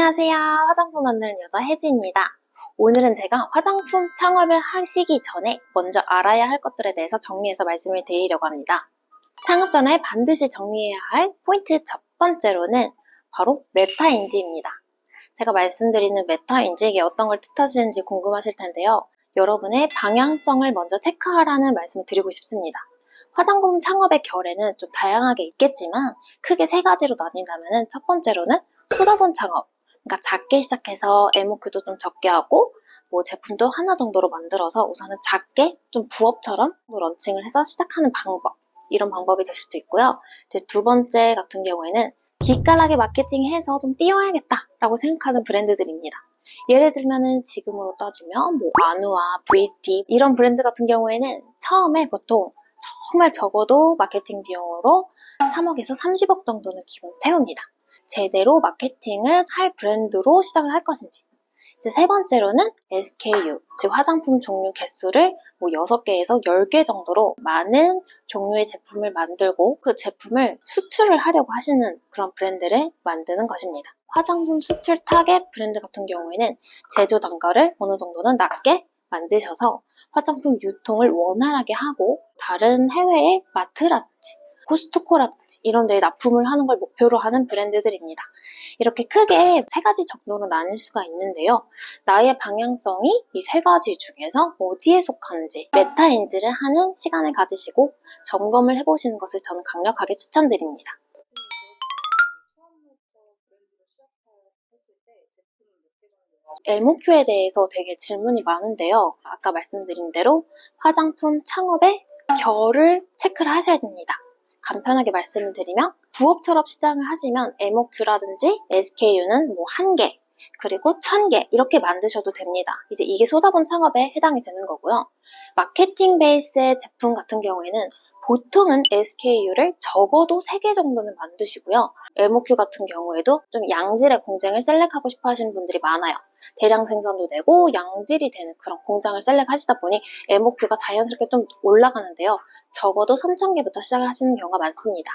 안녕하세요. 화장품 만드는 여자 혜지입니다. 오늘은 제가 화장품 창업을 하시기 전에 먼저 알아야 할 것들에 대해서 정리해서 말씀을 드리려고 합니다. 창업 전에 반드시 정리해야 할 포인트 첫 번째로는 바로 메타인지입니다. 제가 말씀드리는 메타인지 이게 어떤 걸 뜻하시는지 궁금하실 텐데요. 여러분의 방향성을 먼저 체크하라는 말씀을 드리고 싶습니다. 화장품 창업의 결에는 좀 다양하게 있겠지만 크게 세 가지로 나뉜다면 첫 번째로는 소자본 창업, 그러니까 작게 시작해서 MOQ도 좀 적게 하고 제품도 하나 정도로 만들어서 우선은 작게 좀 부업처럼 런칭을 해서 시작하는 방법, 이런 방법이 될 수도 있고요. 이제 두 번째 같은 경우에는 기깔나게 마케팅해서 좀 띄워야겠다라고 생각하는 브랜드들입니다. 예를 들면은 지금으로 따지면 아누아, VT 이런 브랜드 같은 경우에는 처음에 보통 정말 적어도 마케팅 비용으로 3억에서 30억 정도는 기본 태웁니다. 제대로 마케팅을 할 브랜드로 시작을 할 것인지. 이제 세 번째로는 SKU, 즉 화장품 종류 개수를 6개에서 10개 정도로 많은 종류의 제품을 만들고 그 제품을 수출을 하려고 하시는 그런 브랜드를 만드는 것입니다. 화장품 수출 타겟 브랜드 같은 경우에는 제조 단가를 어느 정도는 낮게 만드셔서 화장품 유통을 원활하게 하고 다른 해외의 마트라든지 코스트코라든지 이런 데에 납품을 하는 걸 목표로 하는 브랜드들입니다. 이렇게 크게 세 가지 정도로 나눌 수가 있는데요. 나의 방향성이 이 세 가지 중에서 어디에 속하는지 메타인지를 하는 시간을 가지시고 점검을 해보시는 것을 저는 강력하게 추천드립니다. MOQ에 대해서 되게 질문이 많은데요. 아까 말씀드린 대로 화장품 창업의 결을 체크를 하셔야 됩니다. 간편하게 말씀을 드리면 부업처럼 시작을 하시면 MOQ라든지 SKU는 1개 그리고 1000개 이렇게 만드셔도 됩니다. 이제 이게 소자본 창업에 해당이 되는 거고요. 마케팅 베이스의 제품 같은 경우에는 보통은 SKU를 적어도 3개 정도는 만드시고요. MOQ 같은 경우에도 좀 양질의 공장을 셀렉하고 싶어 하시는 분들이 많아요. 대량 생산도 되고 양질이 되는 그런 공장을 셀렉하시다 보니 MOQ가 자연스럽게 좀 올라가는데요. 적어도 3,000개부터 시작을 하시는 경우가 많습니다.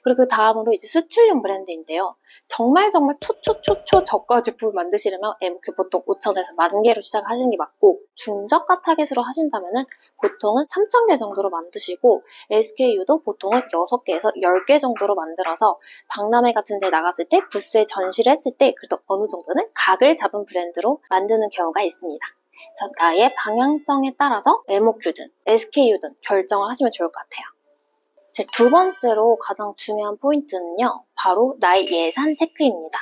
그리고 그 다음으로 이제 수출용 브랜드인데요. 정말 초초 저가 제품을 만드시려면 MOQ 보통 5,000에서 10,000개로 시작하시는 게 맞고 중저가 타겟으로 하신다면 보통은 3,000개 정도로 만드시고 SKU도 보통은 6개에서 10개 정도로 만들어서 박람회 같은 데 나갔을 때 부스에 전시를 했을 때 그래도 어느 정도는 각을 잡은 브랜드로 만드는 경우가 있습니다. 그래서 나의 방향성에 따라서 MOQ든 SKU든 결정을 하시면 좋을 것 같아요. 제 두 번째로 가장 중요한 포인트는요. 바로 나의 예산 체크입니다.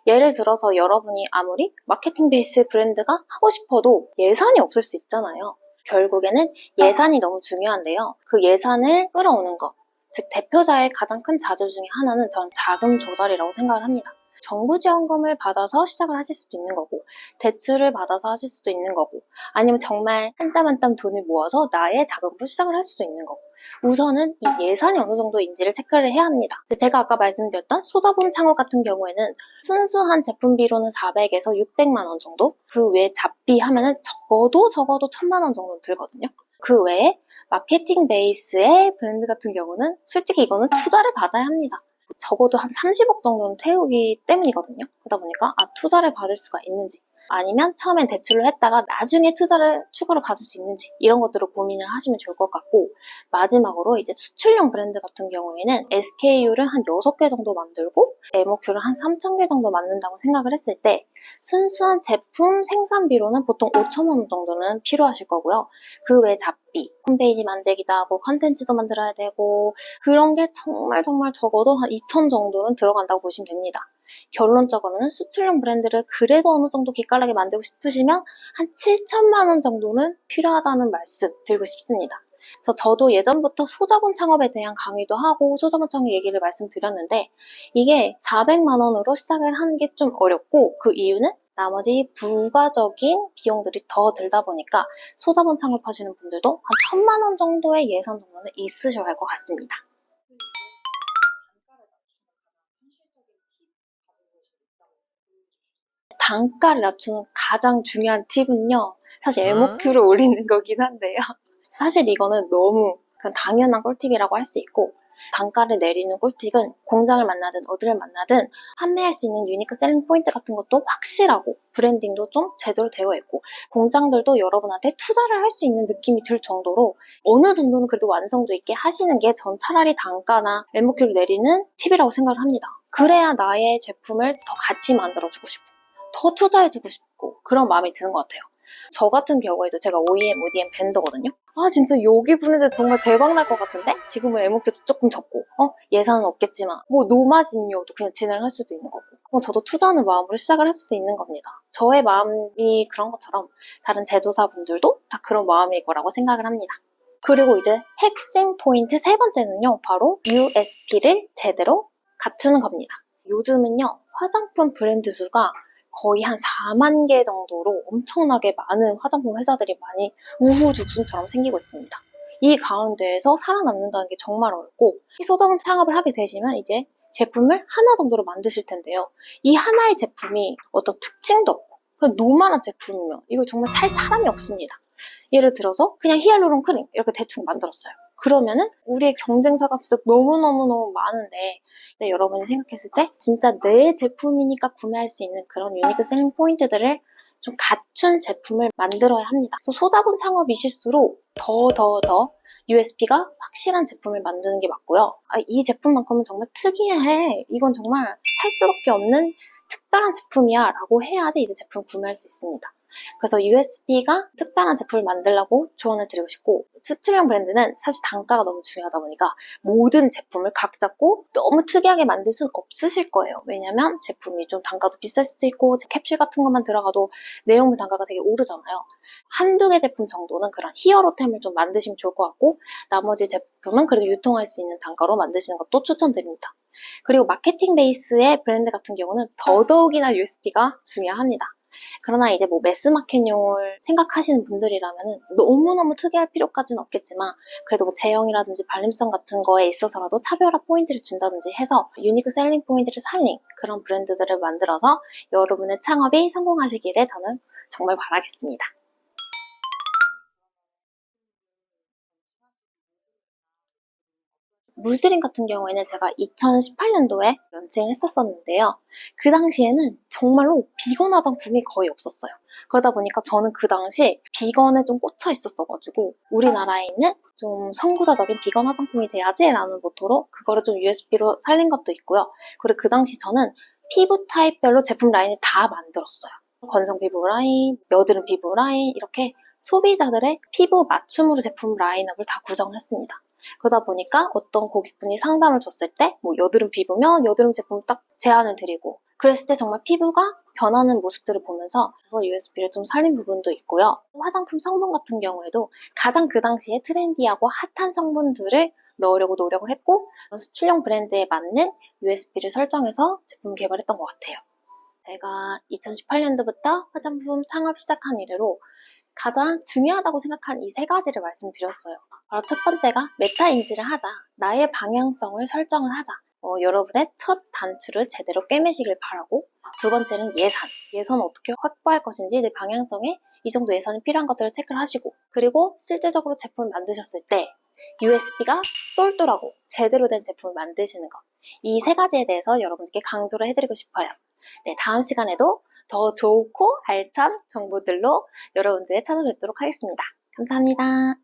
예를 들어서 여러분이 아무리 마케팅 베이스 브랜드가 하고 싶어도 예산이 없을 수 있잖아요. 결국에는 예산이 너무 중요한데요. 그 예산을 끌어오는 것, 즉 대표자의 가장 큰 자질 중에 하나는 저는 자금 조달이라고 생각을 합니다. 정부 지원금을 받아서 시작을 하실 수도 있는 거고 대출을 받아서 하실 수도 있는 거고 아니면 정말 한 땀 한 땀 돈을 모아서 나의 자금으로 시작을 할 수도 있는 거고 우선은 이 예산이 어느 정도인지를 체크를 해야 합니다. 제가 아까 말씀드렸던 소자본 창업 같은 경우에는 순수한 제품비로는 400에서 600만 원 정도 그 외에 잡비 하면은 적어도 1,000만 원 정도 들거든요. 그 외에 마케팅 베이스의 브랜드 같은 경우는 솔직히 이거는 투자를 받아야 합니다. 적어도 한 30억 정도는 태우기 때문이거든요. 그러다 보니까 투자를 받을 수가 있는지 아니면 처음엔 대출로 했다가 나중에 투자를 추가로 받을 수 있는지 이런 것들을 고민을 하시면 좋을 것 같고 마지막으로 이제 수출용 브랜드 같은 경우에는 SKU를 한 6개 정도 만들고 MOQ를 한 3,000개 정도 만든다고 생각을 했을 때 순수한 제품 생산비로는 보통 5,000만 원 정도는 필요하실 거고요. 그 외 잡비, 홈페이지 만들기도 하고 컨텐츠도 만들어야 되고 그런 게 정말 적어도 한 2,000 정도는 들어간다고 보시면 됩니다. 결론적으로는 수출용 브랜드를 그래도 어느 정도 기깔나게 만들고 싶으시면 한 7,000만 원 정도는 필요하다는 말씀 드리고 싶습니다. 그래서 저도 예전부터 소자본 창업에 대한 강의도 하고 소자본 창업 얘기를 말씀드렸는데 이게 400만 원으로 시작을 하는 게 좀 어렵고 그 이유는 나머지 부가적인 비용들이 더 들다 보니까 소자본 창업하시는 분들도 한 1,000만 원 정도의 예산 정도는 있으셔야 할 것 같습니다. 단가를 낮추는 가장 중요한 팁은요. 사실 MOQ를 올리는 거긴 한데요. 사실 이거는 너무 그냥 당연한 꿀팁이라고 할 수 있고 단가를 내리는 꿀팁은 공장을 만나든 어디를 만나든 판매할 수 있는 유니크 셀링 포인트 같은 것도 확실하고 브랜딩도 좀 제대로 되어 있고 공장들도 여러분한테 투자를 할 수 있는 느낌이 들 정도로 어느 정도는 그래도 완성도 있게 하시는 게 전 차라리 단가나 MOQ를 내리는 팁이라고 생각을 합니다. 그래야 나의 제품을 더 같이 만들어주고 싶고 더 투자해주고 싶고 그런 마음이 드는 것 같아요. 저 같은 경우에도 제가 OEM, ODM 밴더거든요. 아 진짜 여기 부르는데 정말 대박 날 것 같은데? 지금은 MOQ도 조금 적고 예산은 없겠지만 뭐 노마진이어도 그냥 진행할 수도 있는 거고 저도 투자하는 마음으로 시작을 할 수도 있는 겁니다. 저의 마음이 그런 것처럼 다른 제조사분들도 다 그런 마음일 거라고 생각을 합니다. 그리고 이제 핵심 포인트 세 번째는요. 바로 USP를 제대로 갖추는 겁니다. 요즘은요. 화장품 브랜드 수가 거의 한 4만 개 정도로 엄청나게 많은 화장품 회사들이 많이 우후죽순처럼 생기고 있습니다. 이 가운데에서 살아남는다는 게 정말 어렵고 소자본 창업을 하게 되시면 이제 제품을 하나 정도로 만드실 텐데요. 이 하나의 제품이 어떤 특징도 없고 그냥 노멀한 제품이면 이거 정말 살 사람이 없습니다. 예를 들어서 그냥 히알루론 크림 이렇게 대충 만들었어요. 그러면은 우리의 경쟁사가 진짜 너무너무너무 많은데 여러분이 생각했을 때 진짜 내 제품이니까 구매할 수 있는 그런 유니크 셀링 포인트들을 좀 갖춘 제품을 만들어야 합니다. 그래서 소자본 창업이실수록 더 USP가 확실한 제품을 만드는 게 맞고요. 이 제품만큼은 정말 특이해. 이건 정말 살 수밖에 없는 특별한 제품이야 라고 해야지 이제 제품 구매할 수 있습니다. 그래서 USP가 특별한 제품을 만들라고 조언을 드리고 싶고 수출형 브랜드는 사실 단가가 너무 중요하다 보니까 모든 제품을 각 잡고 너무 특이하게 만들 수는 없으실 거예요. 왜냐면 제품이 좀 단가도 비쌀 수도 있고 캡슐 같은 것만 들어가도 내용물 단가가 되게 오르잖아요. 한두 개 제품 정도는 그런 히어로템을 좀 만드시면 좋을 것 같고 나머지 제품은 그래도 유통할 수 있는 단가로 만드시는 것도 추천드립니다. 그리고 마케팅 베이스의 브랜드 같은 경우는 더더욱이나 USP가 중요합니다. 그러나 이제 뭐 매스마켓용을 생각하시는 분들이라면 너무너무 특이할 필요까지는 없겠지만 그래도 뭐 제형이라든지 발림성 같은 거에 있어서라도 차별화 포인트를 준다든지 해서 유니크 셀링 포인트를 살린 그런 브랜드들을 만들어서 여러분의 창업이 성공하시기를 저는 정말 바라겠습니다. 물드림 같은 경우에는 제가 2018년도에 런칭을 했었었는데요. 그 당시에는 정말로 비건 화장품이 거의 없었어요. 그러다 보니까 저는 그 당시 비건에 좀 꽂혀 있었어가지고 우리나라에 있는 좀 선구자적인 비건 화장품이 돼야지라는 모토로 그거를 좀 USP로 살린 것도 있고요. 그리고 그 당시 저는 피부 타입별로 제품 라인을 다 만들었어요. 건성 피부 라인, 여드름 피부 라인 이렇게 소비자들의 피부 맞춤으로 제품 라인업을 다 구성을 했습니다. 그러다 보니까 어떤 고객분이 상담을 줬을 때 뭐 여드름 피부면 여드름 제품 딱 제안을 드리고 그랬을 때 정말 피부가 변하는 모습들을 보면서 그래서 USP를 좀 살린 부분도 있고요. 화장품 성분 같은 경우에도 가장 그 당시에 트렌디하고 핫한 성분들을 넣으려고 노력을 했고 수출용 브랜드에 맞는 USP를 설정해서 제품 개발했던 것 같아요. 제가 2018년도부터 화장품 창업 시작한 이래로 가장 중요하다고 생각한 이 세 가지를 말씀드렸어요. 바로 첫 번째가 메타 인지를 하자. 나의 방향성을 설정을 하자. 여러분의 첫 단추를 제대로 꿰매시길 바라고 두 번째는 예산. 예산 어떻게 확보할 것인지 내 방향성에 이 정도 예산이 필요한 것들을 체크를 하시고 그리고 실제적으로 제품을 만드셨을 때 USP가 똘똘하고 제대로 된 제품을 만드시는 것. 이 세 가지에 대해서 여러분께 강조를 해드리고 싶어요. 네, 다음 시간에도 더 좋고 알찬 정보들로 여러분들을 찾아뵙도록 하겠습니다. 감사합니다.